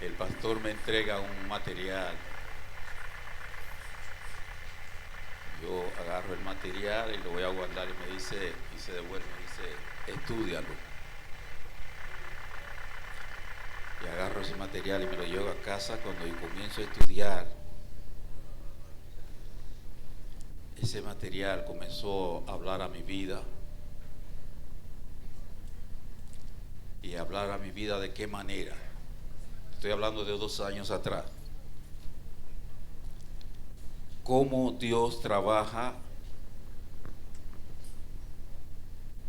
El pastor me entrega un material. Yo agarro el material y lo voy a guardar y me dice, y se devuelve, me dice, estúdialo. Y agarro ese material y me lo llevo a casa. Cuando yo comienzo a estudiar, ese material comenzó a hablar a mi vida. Y a hablar a mi vida de qué manera. Estoy hablando de 2 años atrás. Cómo Dios trabaja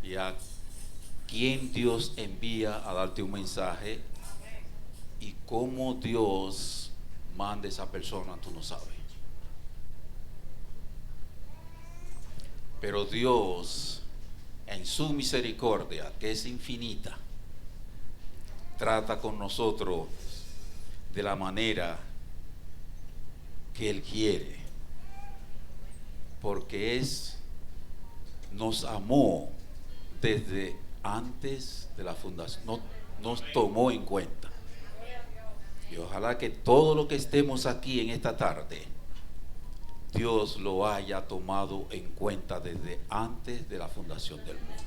y a quién Dios envía a darte un mensaje y cómo Dios manda a esa persona, tú no sabes. Pero Dios, en su misericordia, que es infinita, trata con nosotros de la manera que Él quiere, porque nos amó desde antes de la fundación, nos tomó en cuenta. Y ojalá que todo lo que estemos aquí en esta tarde, Dios lo haya tomado en cuenta desde antes de la fundación del mundo.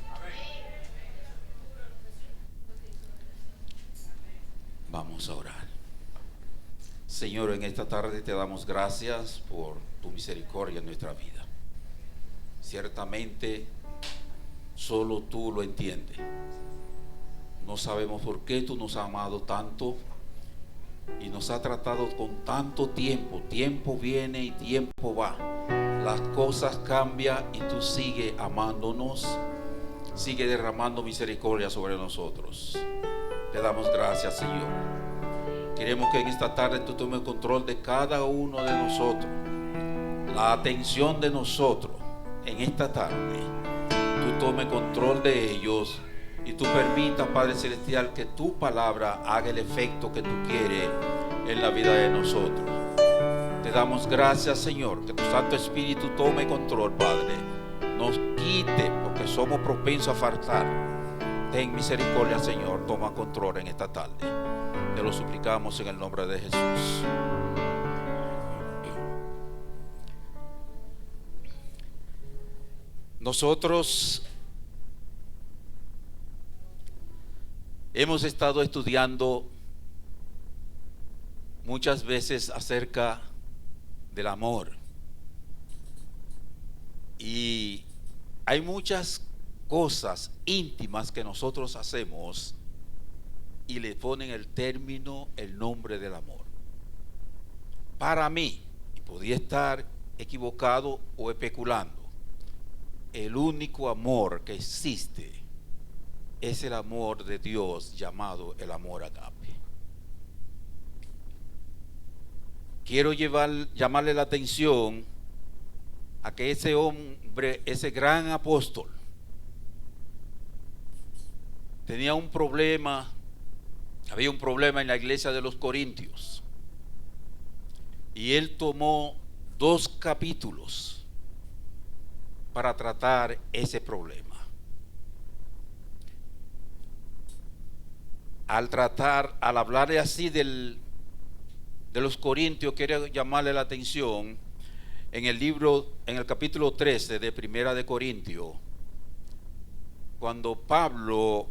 Vamos a orar. Señor, en esta tarde te damos gracias por tu misericordia en nuestra vida. Ciertamente, solo tú lo entiendes. No sabemos por qué tú nos has amado tanto y nos has tratado con tanto tiempo. Tiempo viene y tiempo va. Las cosas cambian y tú sigues amándonos, sigues derramando misericordia sobre nosotros. Te damos gracias, Señor. Queremos que en esta tarde tú tomes control de cada uno de nosotros. La atención de nosotros en esta tarde. Tú tomes control de ellos y tú permitas, Padre Celestial, que tu palabra haga el efecto que tú quieres en la vida de nosotros. Te damos gracias, Señor, que tu Santo Espíritu tome control, Padre. Nos quite, porque somos propensos a faltar. Ten misericordia, Señor, toma control en esta tarde. Te lo suplicamos en el nombre de Jesús. Nosotros hemos estado estudiando muchas veces acerca del amor. Y hay muchas cosas íntimas que nosotros hacemos y le ponen el nombre del amor. Para mí, y podía estar equivocado o especulando, el único amor que existe es el amor de Dios llamado el amor agape. Quiero llamarle la atención a que ese hombre, ese gran apóstol, tenía un problema, había un problema en la iglesia de los Corintios. Y él tomó 2 capítulos para tratar ese problema. Al hablarle así de los Corintios, quiero llamarle la atención en el capítulo 13 de Primera de Corintios, cuando Pablo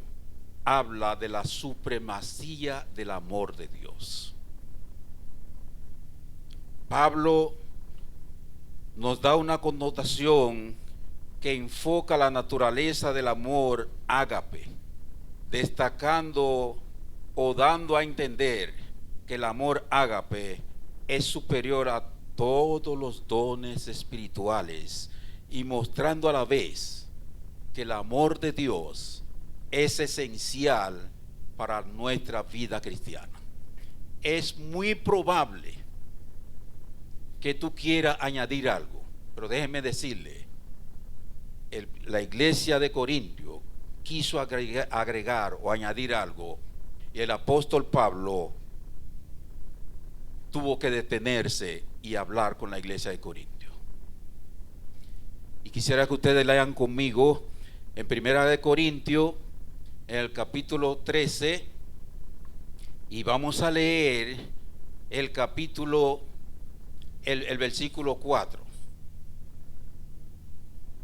habla de la supremacía del amor de Dios. Pablo nos da una connotación que enfoca la naturaleza del amor ágape, destacando o dando a entender que el amor ágape es superior a todos los dones espirituales y mostrando a la vez que el amor de Dios es esencial para nuestra vida cristiana. Es muy probable que tú quieras añadir algo, pero déjeme decirle, la iglesia de Corintio quiso agregar o añadir algo y el apóstol Pablo tuvo que detenerse y hablar con la iglesia de Corintio. Y quisiera que ustedes lean conmigo en Primera de Corintios, en el capítulo 13 Y vamos a leer el capítulo, el versículo 4.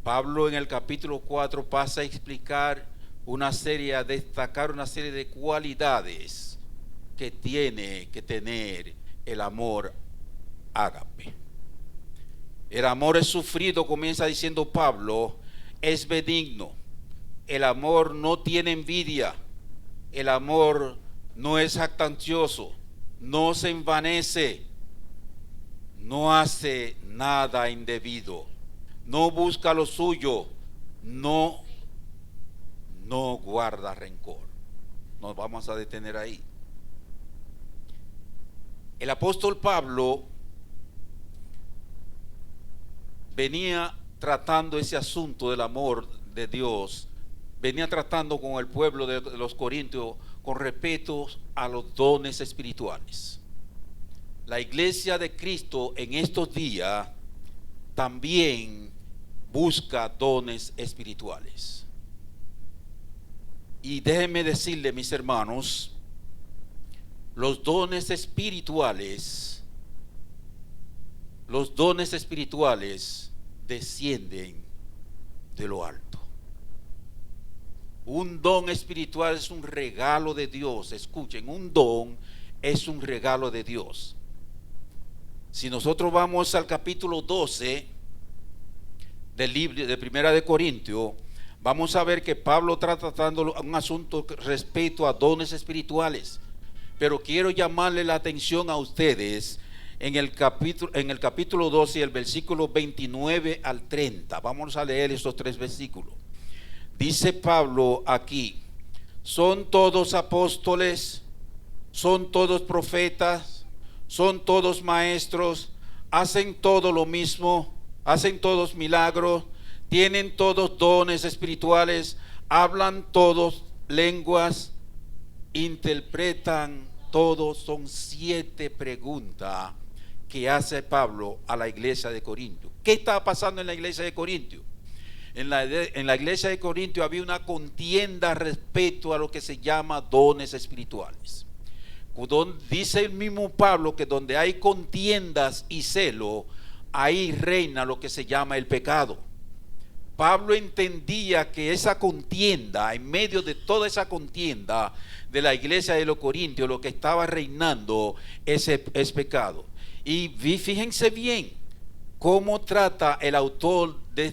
Pablo en el capítulo 4 pasa a explicar a destacar una serie de cualidades que tiene que tener el amor ágape. El amor es sufrido, comienza diciendo Pablo, es benigno. El amor no tiene envidia. El amor no es jactancioso, no se envanece, no hace nada indebido, no busca lo suyo, no guarda rencor. Nos vamos a detener ahí. El apóstol Pablo venía tratando ese asunto del amor de Dios, venía tratando con el pueblo de los Corintios con respeto a los dones espirituales. La iglesia de Cristo en estos días también busca dones espirituales. Y déjenme decirle, mis hermanos, los dones espirituales descienden de lo alto. Un don espiritual es un regalo de Dios. Escuchen, un don es un regalo de Dios. Si nosotros vamos al capítulo 12 del libro de Primera de Corintios, vamos a ver que Pablo está tratando un asunto respecto a dones espirituales. Pero quiero llamarle la atención a ustedes en el capítulo 12, el versículo 29 al 30. Vamos a leer estos tres versículos. Dice Pablo aquí: ¿son todos apóstoles? ¿Son todos profetas? ¿Son todos maestros? ¿Hacen todo lo mismo? ¿Hacen todos milagros? ¿Tienen todos dones espirituales? ¿Hablan todos lenguas? ¿Interpretan todos? Son 7 preguntas que hace Pablo a la iglesia de Corinto. ¿Qué estaba pasando en la iglesia de Corinto? En la iglesia de Corinto había una contienda respecto a lo que se llama dones espirituales. Dice el mismo Pablo que donde hay contiendas y celo, ahí reina lo que se llama el pecado. Pablo entendía que esa contienda, en medio de toda esa contienda de la iglesia de los Corintios, lo que estaba reinando es pecado. Y fíjense bien cómo trata el autor del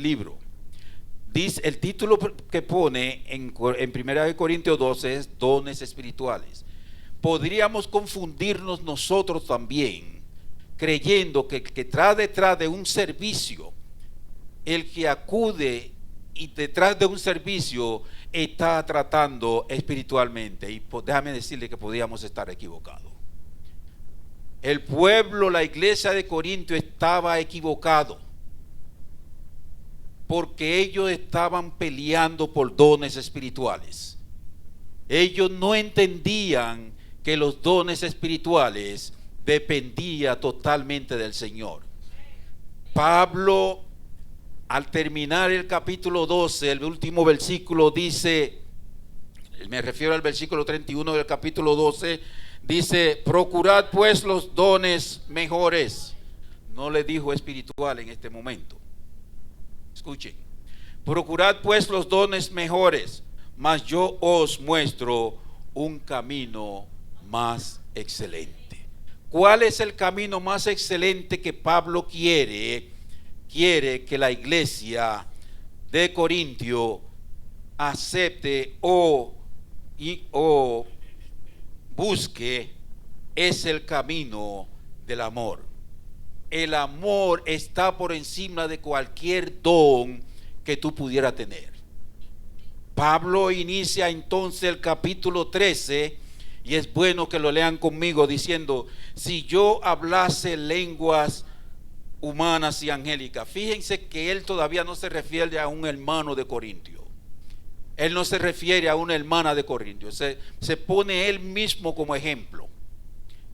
libro. Dice, el título que pone en 1 Corintios 12 es dones espirituales. Podríamos confundirnos nosotros también, creyendo que detrás de un servicio, el que acude y detrás de un servicio está tratando espiritualmente. Y déjame decirle que podríamos estar equivocados. El pueblo, la iglesia de Corinto estaba equivocado, porque ellos estaban peleando por dones espirituales. Ellos no entendían que los dones espirituales dependían totalmente del Señor. Pablo, al terminar el capítulo 12, el último versículo dice, me refiero al versículo 31 del capítulo 12, dice: procurad pues los dones mejores. No le dijo espiritual en este momento. Escuchen: procurad pues los dones mejores, mas yo os muestro un camino más excelente. ¿Cuál es el camino más excelente que Pablo quiere? Quiere que la iglesia de Corintio acepte o busque. Es el camino del amor. El amor está por encima de cualquier don que tú pudieras tener. Pablo inicia entonces el capítulo 13, y es bueno que lo lean conmigo, diciendo: si yo hablase lenguas humanas y angélicas. Fíjense que él todavía no se refiere a un hermano de Corintio. Él no se refiere a una hermana de Corintio. Se pone él mismo como ejemplo.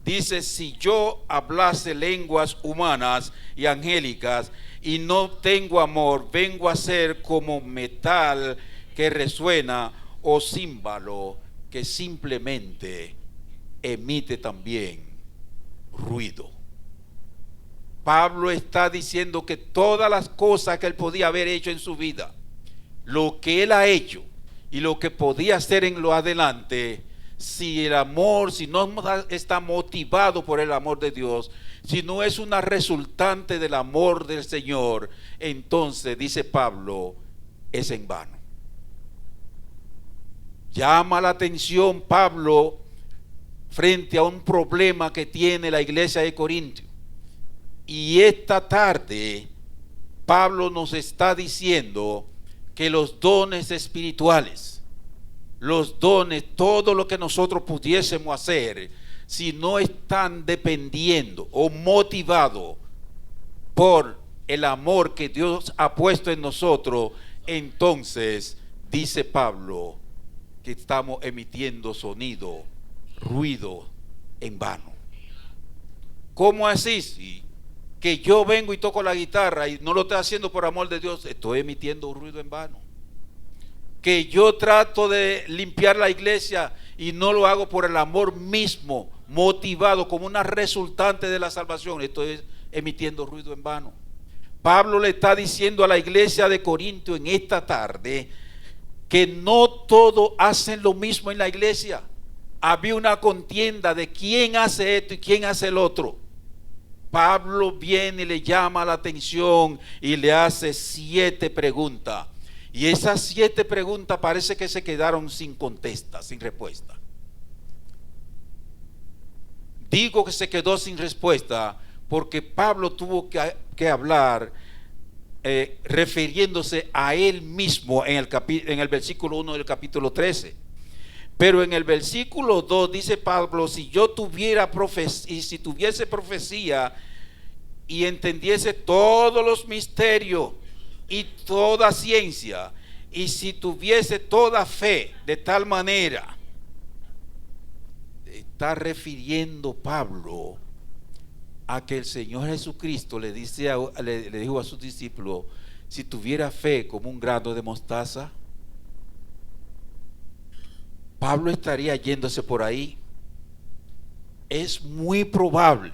Dice: si yo hablase lenguas humanas y angélicas y no tengo amor, vengo a ser como metal que resuena o címbalo que simplemente emite también ruido. Pablo está diciendo que todas las cosas que él podía haber hecho en su vida, lo que él ha hecho y lo que podía hacer en lo adelante, si el amor, si no está motivado por el amor de Dios, si no es una resultante del amor del Señor, entonces, dice Pablo, es en vano. Llama la atención Pablo frente a un problema que tiene la iglesia de Corintio. Y esta tarde Pablo nos está diciendo que los dones espirituales, los dones, todo lo que nosotros pudiésemos hacer, si no están dependiendo o motivados por el amor que Dios ha puesto en nosotros, entonces dice Pablo que estamos emitiendo sonido, ruido en vano. ¿Cómo así? Sí, que yo vengo y toco la guitarra y no lo estoy haciendo por amor de Dios, estoy emitiendo un ruido en vano. Que yo trato de limpiar la iglesia y no lo hago por el amor mismo, motivado como una resultante de la salvación, estoy emitiendo ruido en vano. Pablo le está diciendo a la iglesia de Corinto en esta tarde que no todos hacen lo mismo en la iglesia. Había una contienda de quién hace esto y quién hace el otro. Pablo viene y le llama la atención y le hace 7 preguntas. Y esas 7 preguntas parece que se quedaron sin contesta, sin respuesta. Digo que se quedó sin respuesta porque Pablo tuvo que hablar refiriéndose a él mismo en el versículo 1 del capítulo 13. Pero en el versículo 2 dice Pablo: si yo tuviera profecía, y si tuviese profecía y entendiese todos los misterios y toda ciencia, y si tuviese toda fe, de tal manera, está refiriendo Pablo a que el Señor Jesucristo le dijo a sus discípulos: si tuviera fe como un grano de mostaza. Pablo estaría yéndose por ahí. Es muy probable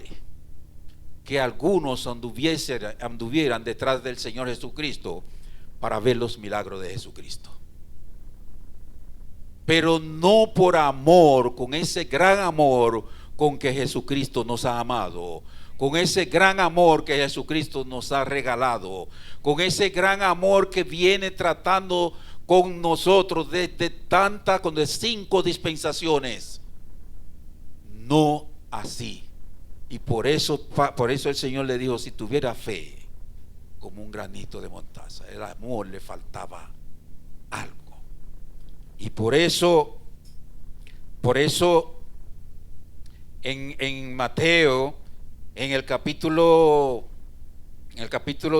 que algunos anduvieran detrás del Señor Jesucristo para ver los milagros de Jesucristo, pero no por amor, con ese gran amor con que Jesucristo nos ha amado, con ese gran amor que Jesucristo nos ha regalado, con ese gran amor que viene tratando con nosotros con 5 dispensaciones. No así. Y por eso el Señor le dijo: si tuviera fe como un granito de mostaza. El amor le faltaba algo. Y por eso en Mateo, en el capítulo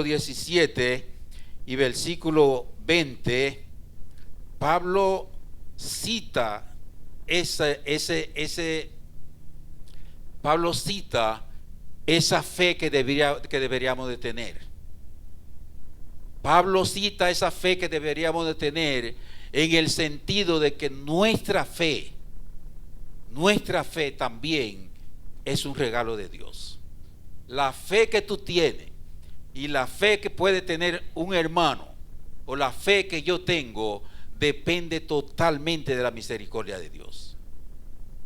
17 y versículo 20, Pablo cita esa fe que deberíamos de tener. Pablo cita esa fe que deberíamos de tener en el sentido de que nuestra fe también es un regalo de Dios. La fe que tú tienes y la fe que puede tener un hermano, o la fe que yo tengo, depende totalmente de la misericordia de Dios.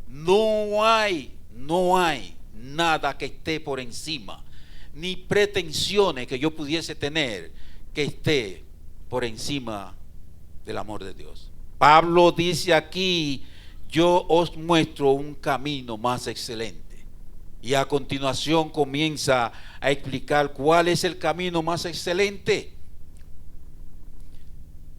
No hay nada que esté por encima, ni pretensiones que yo pudiese tener que esté por encima del amor de Dios. Pablo dice aquí: yo os muestro un camino más excelente. Y a continuación comienza a explicar cuál es el camino más excelente.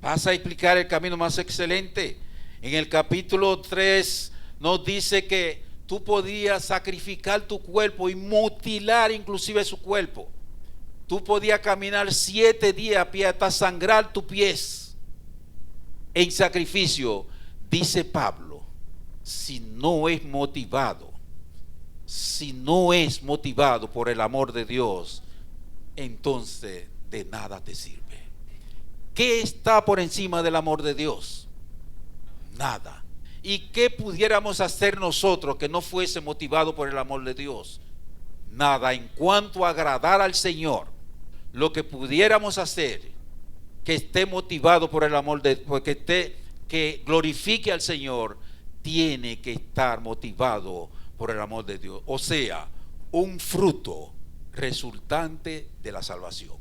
Vas a explicar el camino más excelente. En el capítulo 3 nos dice que tú podías sacrificar tu cuerpo y mutilar inclusive su cuerpo. Tú podías caminar 7 días a pie hasta sangrar tus pies en sacrificio. Dice Pablo: si no es motivado por el amor de Dios, entonces de nada te sirve. ¿Qué está por encima del amor de Dios? Nada. ¿Y qué pudiéramos hacer nosotros que no fuese motivado por el amor de Dios? Nada. En cuanto a agradar al Señor, lo que pudiéramos hacer que esté motivado por el amor de Dios, que glorifique al Señor, tiene que estar motivado por el amor de Dios. O sea, un fruto resultante de la salvación.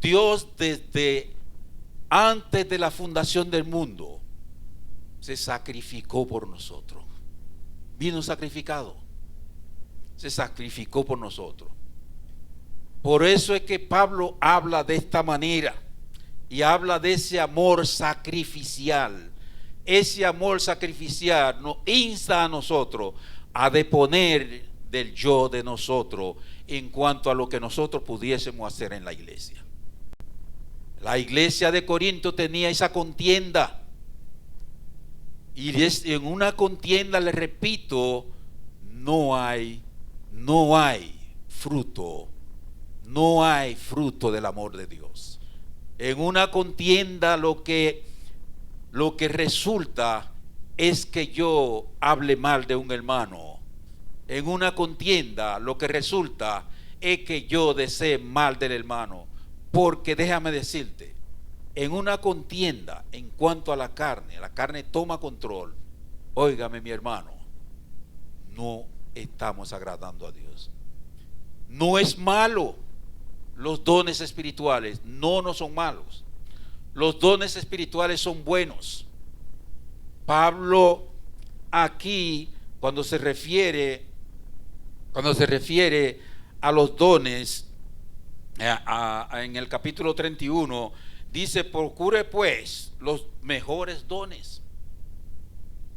Dios, desde antes de la fundación del mundo, se sacrificó por nosotros. Vino sacrificado. Se sacrificó por nosotros. Por eso es que Pablo habla de esta manera y habla de ese amor sacrificial. Ese amor sacrificial nos insta a nosotros a deponer del yo de nosotros en cuanto a lo que nosotros pudiésemos hacer en la iglesia. La iglesia de Corinto tenía esa contienda. Y en una contienda, le repito, no hay fruto. No hay fruto del amor de Dios. En una contienda lo que resulta es que yo hable mal de un hermano. En una contienda lo que resulta es que yo desee mal del hermano. Porque déjame decirte, en una contienda en cuanto a la carne toma control. Óigame, mi hermano, no estamos agradando a Dios. No es malo los dones espirituales, no son malos. Los dones espirituales son buenos. Pablo aquí, cuando se refiere a los dones, en el capítulo 31, dice: procure pues los mejores dones,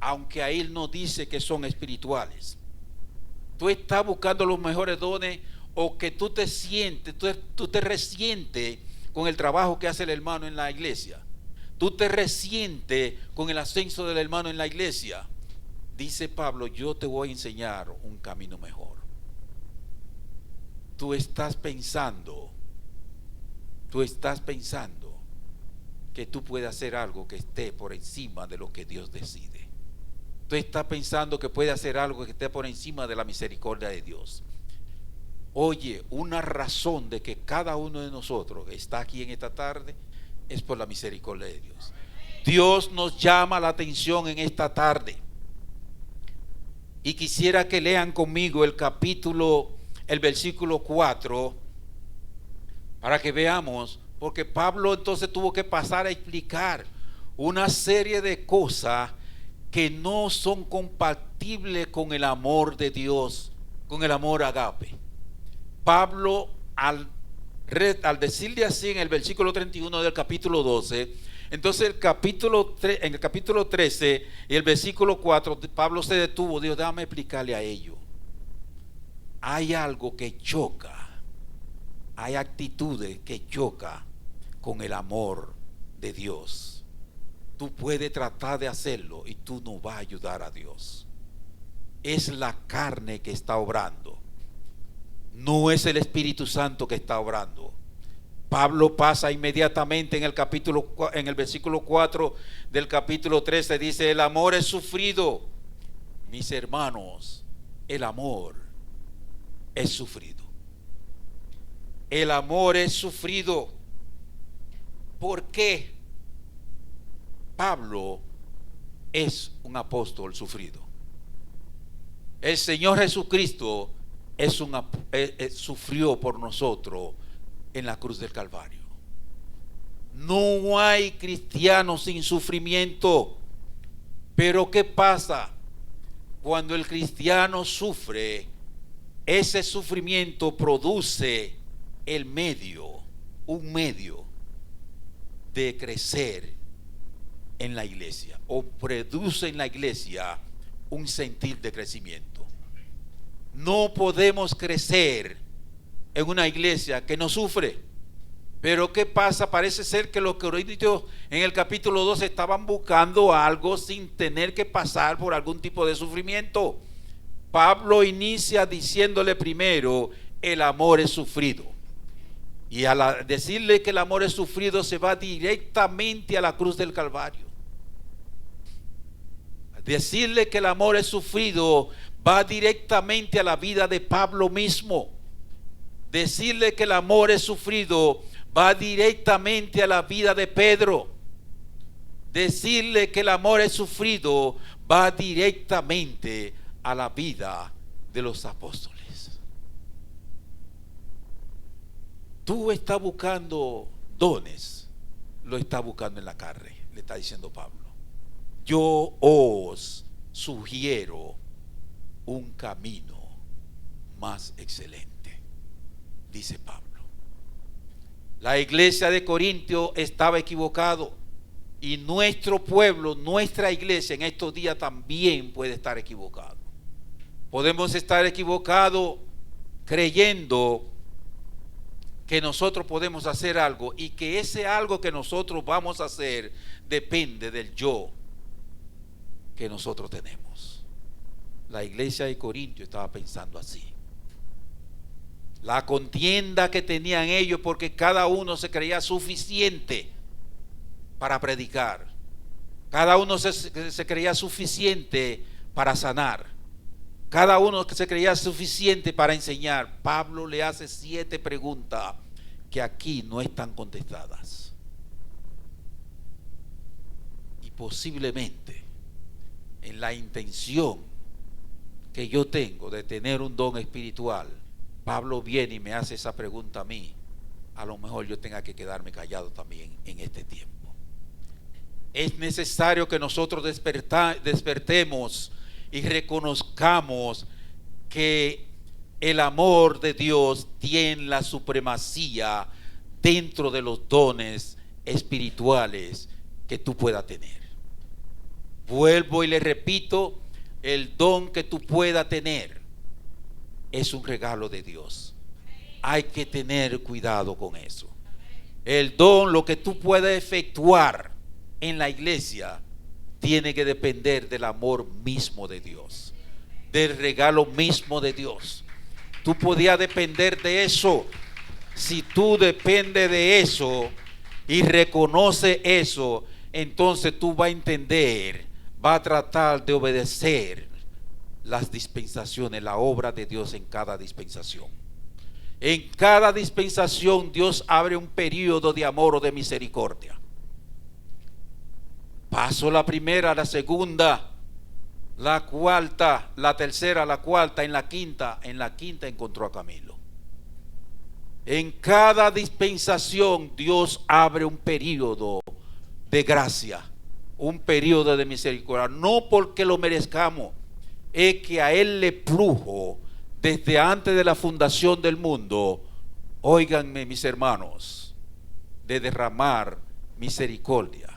aunque ahí no dice que son espirituales. Tú estás buscando los mejores dones, o que tú te resientes con el trabajo que hace el hermano en la iglesia. Tú te resientes con el ascenso del hermano en la iglesia. Dice Pablo: yo te voy a enseñar un camino mejor. Tú estás pensando que tú puedes hacer algo que esté por encima de lo que Dios decide. Tú estás pensando que puedes hacer algo que esté por encima de la misericordia de Dios. Oye, una razón de que cada uno de nosotros está aquí en esta tarde es por la misericordia de Dios. Dios nos llama la atención en esta tarde. Y quisiera que lean conmigo el versículo 4, para que veamos, porque Pablo entonces tuvo que pasar a explicar una serie de cosas que no son compatibles con el amor de Dios, con el amor agape. Pablo, al decirle así en el versículo 31 del capítulo 12, entonces en el capítulo 13 y el versículo 4, Pablo se detuvo. Dios, déjame explicarle a ellos. Hay algo que choca, hay actitudes que chocan con el amor de Dios. Tú puedes tratar de hacerlo y tú no vas a ayudar a Dios. Es la carne que está obrando. No es el Espíritu Santo que está obrando. Pablo pasa inmediatamente en el versículo 4 del capítulo 13, dice: el amor es sufrido. Mis hermanos, el amor es sufrido. El amor es sufrido. ¿Por qué? Pablo es un apóstol sufrido. El Señor Jesucristo sufrió por nosotros en la cruz del Calvario. No hay cristiano sin sufrimiento. Pero ¿qué pasa? Cuando el cristiano sufre, ese sufrimiento produce un medio de crecer en la iglesia, o produce en la iglesia un sentir de crecimiento. No podemos crecer en una iglesia que no sufre. Pero ¿qué pasa? Parece ser que los corintios en el capítulo 2 estaban buscando algo sin tener que pasar por algún tipo de sufrimiento. Pablo inicia diciéndole primero: el amor es sufrido. Y al decirle que el amor es sufrido, se va directamente a la cruz del Calvario. Decirle que el amor es sufrido va directamente a la vida de Pablo mismo. Decirle que el amor es sufrido va directamente a la vida de Pedro. Decirle que el amor es sufrido va directamente a la vida de los apóstoles. Tú estás buscando dones, lo estás buscando en la carne, le está diciendo Pablo. Yo os sugiero un camino más excelente, dice Pablo. La iglesia de Corintio estaba equivocado, y nuestro pueblo, nuestra iglesia en estos días también puede estar equivocado. Podemos estar equivocados creyendo que nosotros podemos hacer algo, y que ese algo que nosotros vamos a hacer depende del yo que nosotros tenemos. La iglesia de Corintio estaba pensando así. La contienda que tenían ellos, porque cada uno se creía suficiente para predicar, cada uno se creía suficiente para sanar, cada uno se creía suficiente para enseñar. Pablo le hace 7 preguntas que aquí no están contestadas, y posiblemente en la intención que yo tengo de tener un don espiritual, Pablo viene y me hace esa pregunta a mí. A lo mejor yo tenga que quedarme callado también en este tiempo. Es necesario que nosotros despertemos y reconozcamos que el amor de Dios tiene la supremacía dentro de los dones espirituales que tú puedas tener. Vuelvo y le repito, el don que tú puedas tener es un regalo de Dios. Hay que tener cuidado con eso. El don, lo que tú puedas efectuar en la iglesia, tiene que depender del amor mismo de Dios, del regalo mismo de Dios. Tú podías depender de eso. Si tú dependes de eso y reconoces eso, entonces tú vas a entender, vas a tratar de obedecer las dispensaciones, la obra de Dios en cada dispensación. En cada dispensación Dios abre un periodo de amor o de misericordia. Pasó la primera, la segunda, la cuarta, la tercera, la cuarta, en la quinta encontró a Camilo. En cada dispensación Dios abre un periodo de gracia, un periodo de misericordia, no porque lo merezcamos, es que a Él le plujo desde antes de la fundación del mundo, óiganme mis hermanos, de derramar misericordia,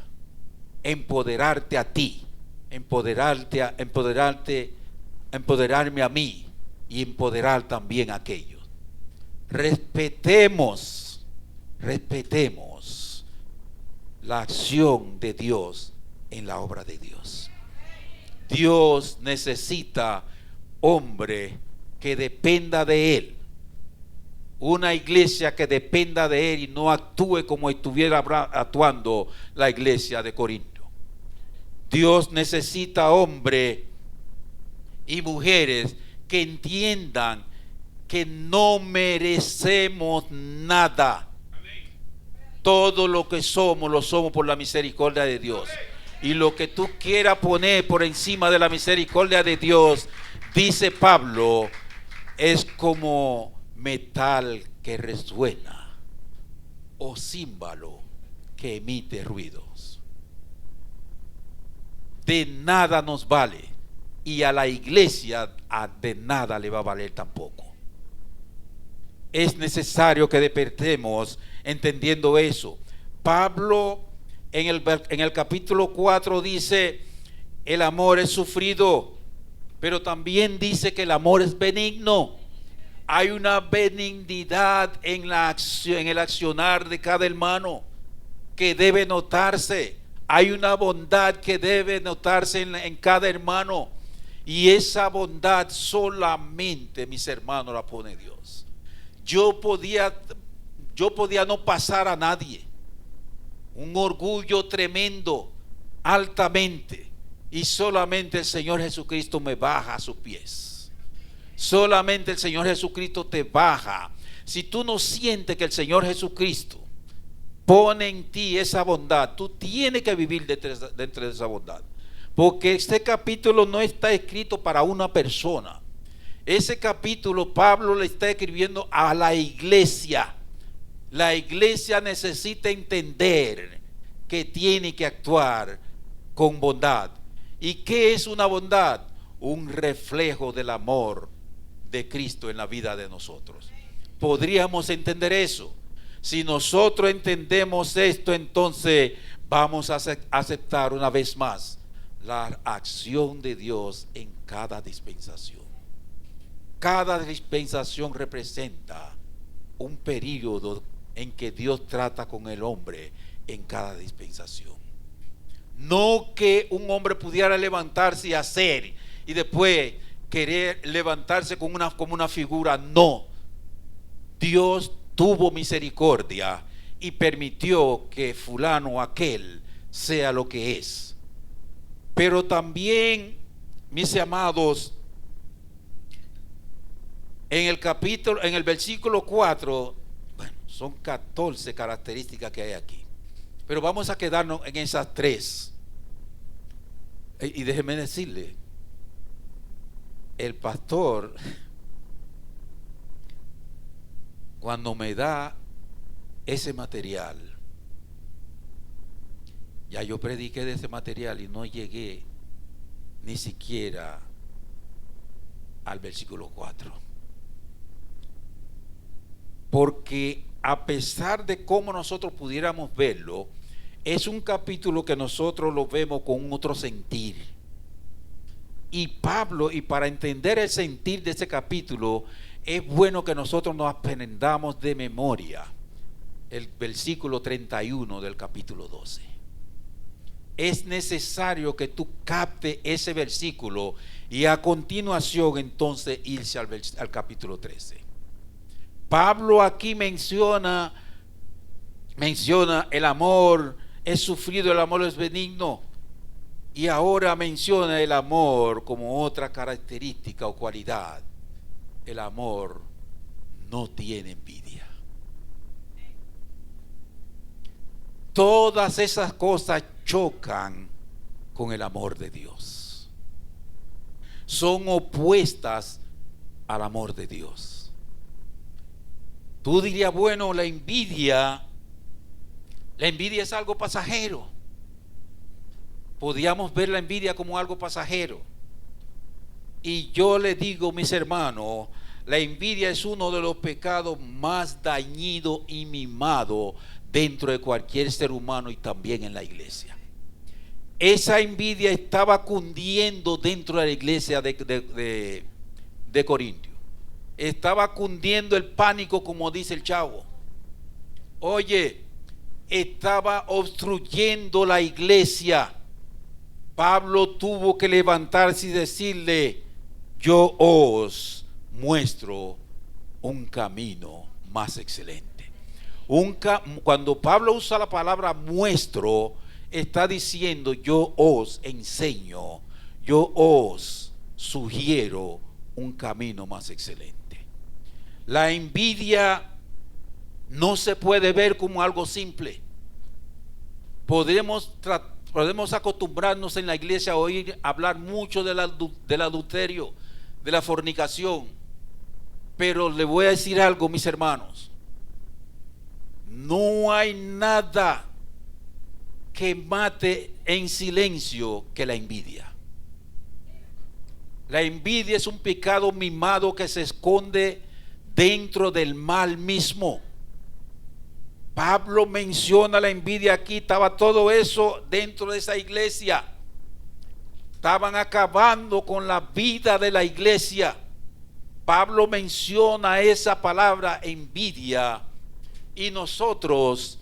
empoderarte a ti, empoderarme a mí y empoderar también a aquellos. Respetemos la acción de Dios en la obra de Dios. Dios necesita hombre que dependa de Él, una iglesia que dependa de Él y no actúe como estuviera actuando la iglesia de Corinto. Dios necesita hombres y mujeres que entiendan que no merecemos nada. Todo lo que somos, lo somos por la misericordia de Dios. Y lo que tú quieras poner por encima de la misericordia de Dios, dice Pablo, es como metal que resuena o címbalo que emite ruidos. De nada nos vale, y a la iglesia de nada le va a valer tampoco. Es necesario que despertemos entendiendo eso. Pablo en el capítulo 4 dice: el amor es sufrido, pero también dice que el amor es benigno. Hay una benignidad en el accionar de cada hermano que debe notarse. Hay una bondad que debe notarse en cada hermano, y esa bondad solamente, mis hermanos, la pone Dios. Yo podía no pasar a nadie, un orgullo tremendo, altamente, Y solamente el Señor Jesucristo me baja a sus pies. Solamente el Señor Jesucristo te baja. Si tú no sientes que el Señor Jesucristo pone en ti esa bondad, tú tienes que vivir dentro de esa bondad. Porque este capítulo no está escrito para una persona. Ese capítulo Pablo le está escribiendo a la iglesia. La iglesia necesita entender que tiene que actuar con bondad. ¿Y qué es una bondad? Un reflejo del amor de Cristo en la vida de nosotros. ¿Podríamos entender eso? Si nosotros entendemos esto, entonces vamos a aceptar una vez más la acción de Dios en cada dispensación. Cada dispensación representa un periodo en que Dios trata con el hombre en cada dispensación. No que un hombre pudiera levantarse y hacer y después querer levantarse como una figura. No. Dios tuvo misericordia y permitió que fulano o aquel sea lo que es. Pero también, mis amados, en el versículo 4, bueno, son 14 características que hay aquí, pero vamos a quedarnos en esas 3. Y déjeme decirle, el pastor, cuando me da ese material, ya yo prediqué de ese material y no llegué ni siquiera al versículo 4. Porque a pesar de cómo nosotros pudiéramos verlo, es un capítulo que nosotros lo vemos con otro sentir. Y Pablo, y para entender el sentir de ese capítulo, es bueno que nosotros nos aprendamos de memoria el versículo 31 del capítulo 12. Es necesario que tú captes ese versículo y a continuación entonces irse al capítulo 13. Pablo aquí menciona el amor es sufrido, el amor es benigno, y ahora menciona el amor como otra característica o cualidad. El amor no tiene envidia. Todas esas cosas chocan con el amor de Dios. Son opuestas al amor de Dios. Tú dirías, bueno, la envidia es algo pasajero. Podríamos ver la envidia como algo pasajero. Y yo le digo, mis hermanos, la envidia es uno de los pecados más dañinos y mimados dentro de cualquier ser humano y también en la iglesia. Esa envidia estaba cundiendo dentro de la iglesia de Corintio. Estaba cundiendo el pánico, como dice el chavo. Oye, estaba obstruyendo la iglesia. Pablo tuvo que levantarse y decirle: yo os muestro un camino más excelente. Cuando Pablo usa la palabra muestro, está diciendo: yo os enseño, yo os sugiero un camino más excelente. La envidia no se puede ver como algo simple. Podemos acostumbrarnos en la iglesia a oír hablar mucho del adulterio, de la fornicación, pero le voy a decir algo, mis hermanos: no hay nada que mate en silencio que la envidia. La envidia es un pecado mimado que se esconde dentro del mal mismo. Pablo menciona la envidia aquí. Estaba todo eso dentro de esa iglesia. Estaban acabando con la vida de la iglesia. Pablo menciona esa palabra envidia y nosotros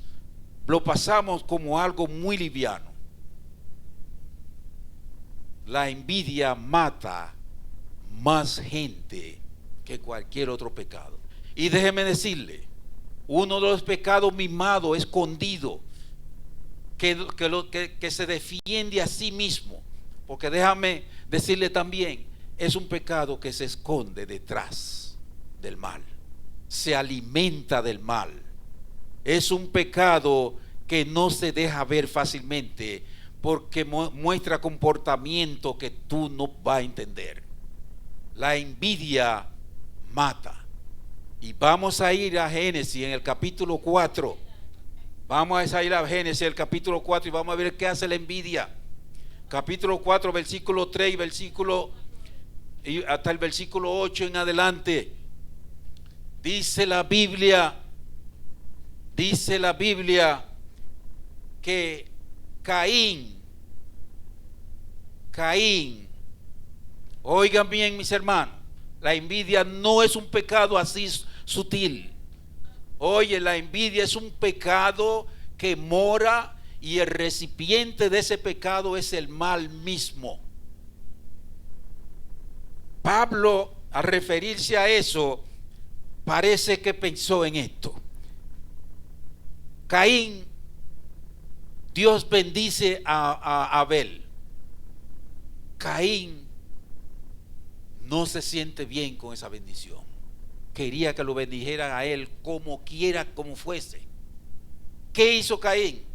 lo pasamos como algo muy liviano. La envidia mata más gente que cualquier otro pecado. Y déjeme decirle, uno de los pecados mimados, escondido, que se defiende a sí mismo, porque déjame decirle también, es un pecado que se esconde detrás del mal, se alimenta del mal. Es un pecado que no se deja ver fácilmente, porque muestra comportamiento que tú no vas a entender. La envidia mata. Y vamos a ir a Génesis en el capítulo 4. Vamos a ir a Génesis en el capítulo 4 y vamos a ver qué hace la envidia. Capítulo 4, versículo 3 y hasta el versículo 8 en adelante. Dice la Biblia que Caín, oigan bien mis hermanos, la envidia no es un pecado así sutil. Oye, la envidia es un pecado que mora, y el recipiente de ese pecado es el mal mismo. Pablo, al referirse a eso, parece que pensó en esto. Caín, Dios bendice a Abel. Caín no se siente bien con esa bendición. Quería que lo bendijeran a él como quiera, como fuese. ¿Qué hizo Caín?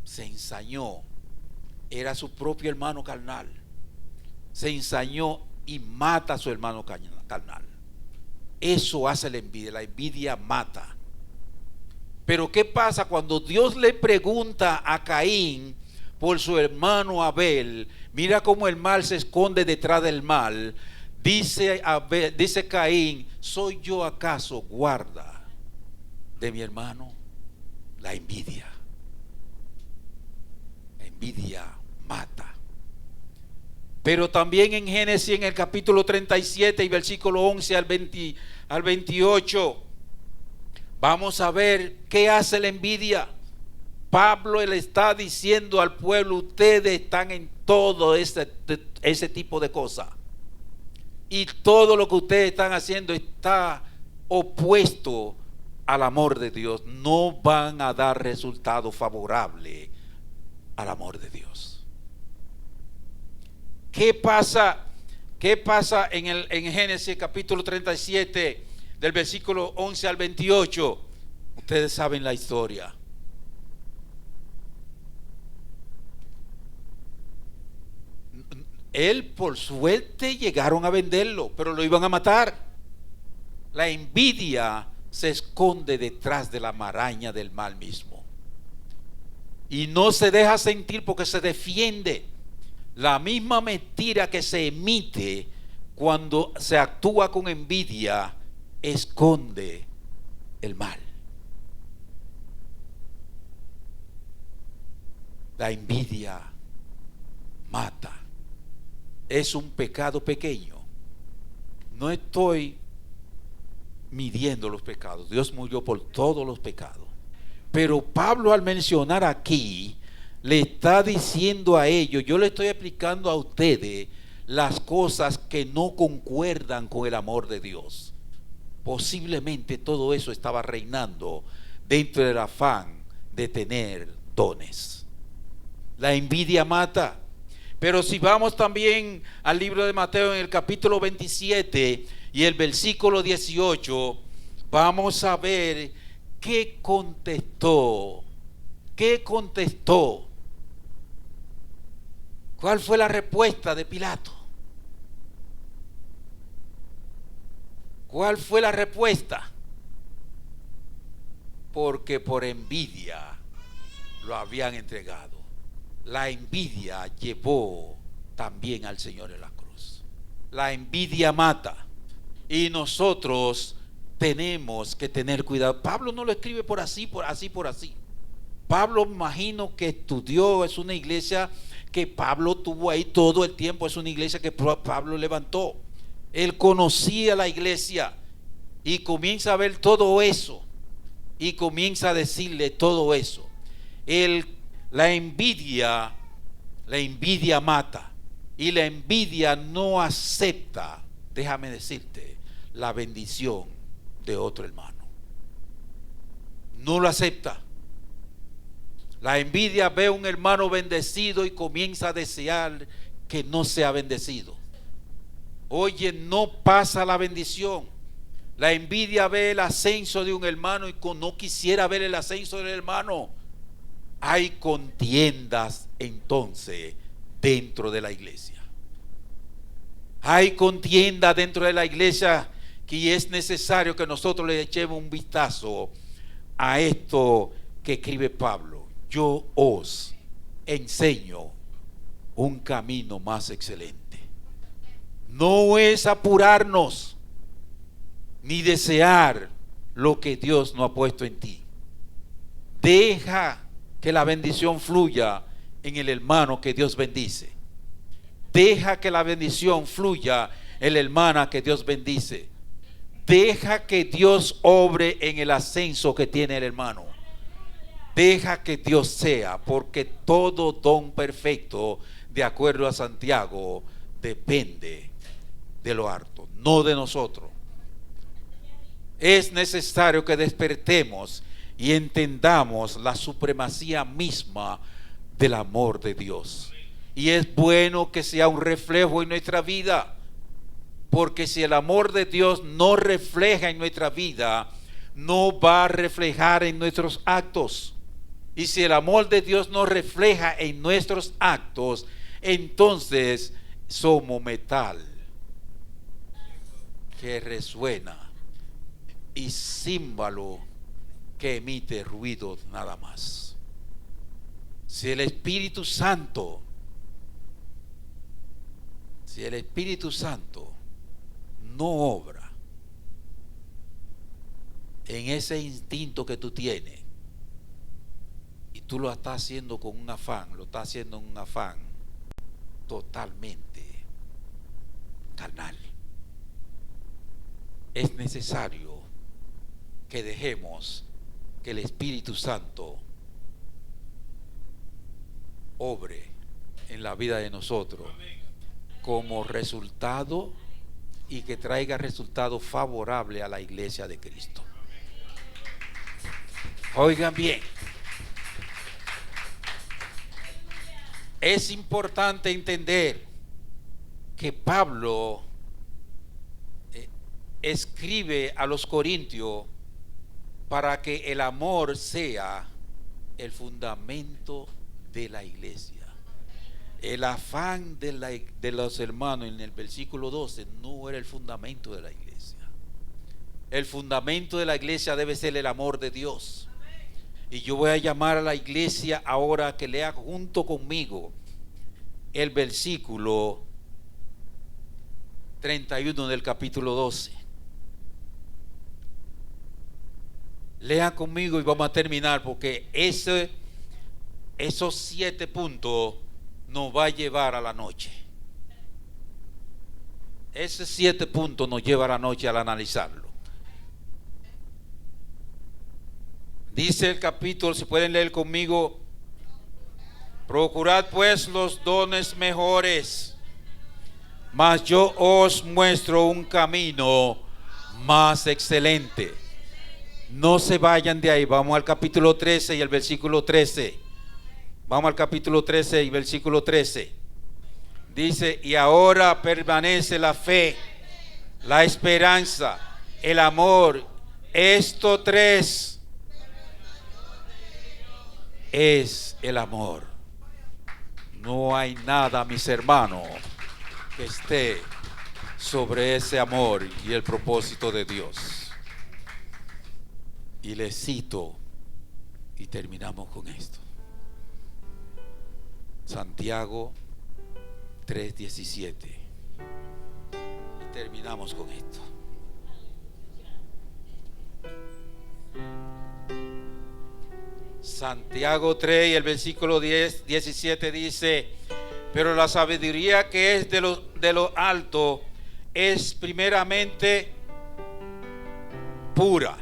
Se ensañó. Era su propio hermano carnal. Se ensañó y mata a su hermano carnal. Eso hace la envidia. La envidia mata. Pero ¿qué pasa cuando Dios le pregunta a Caín por su hermano Abel? Mira cómo el mal se esconde detrás del mal. Dice Caín: ¿soy yo acaso guarda de mi hermano? La envidia. La envidia mata. Pero también en Génesis, en el capítulo 37 y versículo 11 al 28, vamos a ver qué hace la envidia. Pablo le está diciendo al pueblo: ustedes están en todo ese tipo de cosas, y todo lo que ustedes están haciendo está opuesto al amor de Dios. No van a dar resultado favorable al amor de Dios. ¿Qué pasa en Génesis capítulo 37 del versículo 11 al 28? Ustedes saben la historia. Él, por suerte, llegaron a venderlo, pero lo iban a matar. La envidia se esconde detrás de la maraña del mal mismo, y no se deja sentir porque se defiende. La misma mentira que se emite cuando se actúa con envidia esconde el mal. La envidia mata. Es un pecado pequeño. No estoy midiendo los pecados. Dios murió por todos los pecados. Pero Pablo, al mencionar aquí, le está diciendo a ellos: yo le estoy explicando a ustedes las cosas que no concuerdan con el amor de Dios. Posiblemente todo eso estaba reinando dentro del afán de tener dones. La envidia mata. Pero si vamos también al libro de Mateo, en el capítulo 27 y el versículo 18, vamos a ver qué contestó. ¿Cuál fue la respuesta de Pilato? ¿Cuál fue la respuesta? Porque por envidia lo habían entregado. La envidia llevó también al Señor en la cruz. La envidia mata, y nosotros tenemos que tener cuidado. Pablo no lo escribe por así. Pablo, imagino que estudió. Es una iglesia que Pablo tuvo ahí todo el tiempo. Es una iglesia que Pablo levantó. Él conocía la iglesia y comienza a ver todo eso y comienza a decirle todo eso. La envidia mata, y la envidia no acepta, déjame decirte, la bendición de otro hermano. No lo acepta. La envidia ve a un hermano bendecido y comienza a desear que no sea bendecido. Oye, no pasa la bendición. La envidia ve el ascenso de un hermano y no quisiera ver el ascenso del hermano. Hay contiendas entonces dentro de la iglesia. Hay contienda dentro de la iglesia que es necesario que nosotros le echemos un vistazo a esto que escribe Pablo. Yo os enseño un camino más excelente. No es apurarnos ni desear lo que Dios no ha puesto en ti. Deja que la bendición fluya en el hermano que Dios bendice. Deja que la bendición fluya en la hermana que Dios bendice. Deja que Dios obre en el ascenso que tiene el hermano. Deja que Dios sea, porque todo don perfecto, de acuerdo a Santiago, depende de lo alto, no de nosotros. Es necesario que despertemos y entendamos la supremacía misma del amor de Dios. Y es bueno que sea un reflejo en nuestra vida, porque si el amor de Dios no refleja en nuestra vida, no va a reflejar en nuestros actos. Y si el amor de Dios no refleja en nuestros actos, entonces somos metal que resuena y címbalo que emite ruido nada más. Si el Espíritu Santo no obra en ese instinto que tú tienes, y tú lo estás haciendo con un afán, lo estás haciendo en un afán totalmente carnal, es necesario que dejemos que el Espíritu Santo obre en la vida de nosotros como resultado, y que traiga resultado favorable a la iglesia de Cristo. Oigan bien, es importante entender que Pablo escribe a los corintios para que el amor sea el fundamento de la iglesia. El afán de los hermanos en el versículo 12 no era el fundamento de la iglesia. El fundamento de la iglesia debe ser el amor de Dios. Y yo voy a llamar a la iglesia ahora que lea junto conmigo el versículo 31 del capítulo 12. Lean conmigo y vamos a terminar, porque esos 7 puntos nos va a llevar a la noche. Esos 7 puntos nos lleva a la noche al analizarlo. Dice el capítulo, si pueden leer conmigo: procurad pues los dones mejores, mas yo os muestro un camino más excelente. No se vayan de ahí, vamos al capítulo 13 y el versículo 13. Vamos al capítulo 13 y versículo 13. Dice: y ahora permanece la fe, la esperanza, el amor. Estos 3 es el amor. No hay nada, mis hermanos, que esté sobre ese amor y el propósito de Dios. Y les cito y terminamos con esto. Santiago 3:17. Y terminamos con esto. Santiago 3 y el versículo 17 dice: pero la sabiduría que es de lo alto es primeramente pura,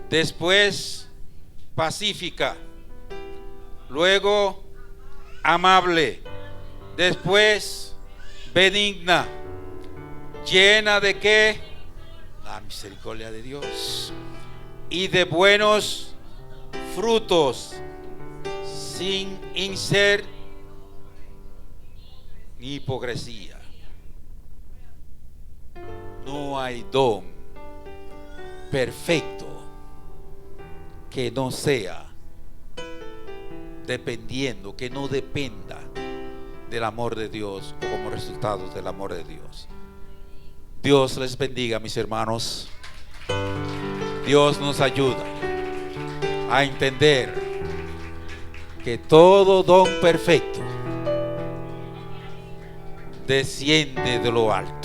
después pacífica, luego amable, después benigna, llena de ¿qué? La misericordia de Dios y de buenos frutos, sin insert ni hipocresía. No hay don perfecto que no sea dependiendo, que no dependa del amor de Dios o como resultado del amor de Dios. Dios les bendiga, mis hermanos. Dios nos ayuda a entender que todo don perfecto desciende de lo alto.